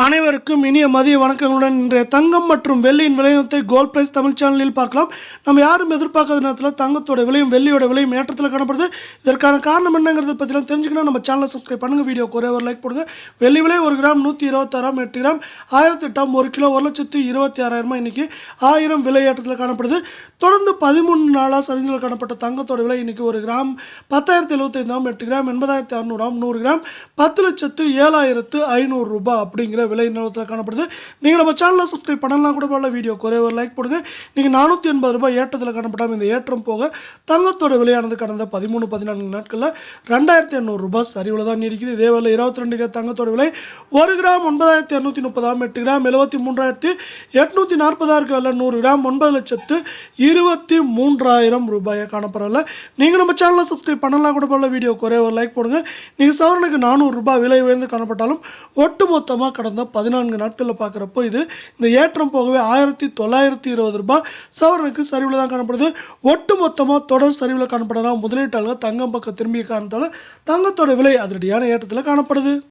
அனைவருக்கும் இனிய மதிய வணக்கங்களுடன் இன்றைய தங்கம் மற்றும் வெள்ளியின் விலையினத்தை கோல்ட் பிரைஸ் தமிழ் சேனலில் பார்க்கலாம். நம்ம யாரும் எதிர்பார்க்காத நேரத்தில் தங்கத்தோட விலையும் வெள்ளியோட விலையும் ஏற்றத்தில் காணப்படுது. இதற்கான காரணம் என்னங்கிறத பற்றிலாம் தெரிஞ்சுக்கணும். நம்ம சேனலை சப்ஸ்கிரைப் பண்ணுங்கள், வீடியோக்கு ஒரே ஒரு லைக் போடுங்க. வெள்ளி விலை 1 கிராம் 126, 8 கிராம் 1008, 1 கிலோ 1,26,000 இன்னைக்கு 1000 விலை ஏற்றத்தில் காணப்படுது. தொடர்ந்து 13 நாளாக சரிந்தில் காணப்பட்ட தங்கத்தோட விலை இன்னைக்கு 1 கிராம் 10,075, 8 கிராம் 80,600, 100 கிராம் 10,07,500 ரூபாய் அப்படிங்கிற விலை நிலவரத்தில் காணப்படுது. நீங்கள் நம்ம சேனலை சப்ஸ்கிரைப் பண்ணலாம் கூட போல, வீடியோக்கு ஒரே ஒரு லைக் போடுங்க. நீங்கள் 480 ரூபாய் ஏற்றத்தில் காணப்பட்டால் இந்த ஏற்றம் போக தங்கத்தோட விலையானது கடந்த 13-14 நாட்களில் 2,800 ரூபாய் சரிவில் தான் நீடிக்குது. இதே வேலை 22 தங்கத்தோட விலை 1 கிராம் 9,230, 8 கிராம் 73,840 விலை 100 கிராம் 9,23,000 ரூபாயை காணப்படல. நீங்கள் நம்ம சேனலை சப்ஸ்கிரைப் பண்ணலாம் கூட போல, வீடியோக்கு ஒரே ஒரு லைக் போடுங்க. நீங்கள் சவரனுக்கு 400 ரூபாய் விலை உயர்ந்து காணப்பட்டாலும் ஒட்டுமொத்தமாக கடந்த 14 நாட்களில் பார்க்குறப்போ இந்த ஏற்றம் போகவே 1,920 ரூபாய் சவரனுக்கு சரிவில் தான் காணப்படுது. ஒட்டுமொத்தமாக தொடர் சரிவில் காணப்படலாம். முதலீட்டாளர்கள் தங்கம் பக்கம் திரும்பிய காரணத்தால் தங்கத்தோட விலை அதிரடியான ஏற்றத்தில் காணப்படுது.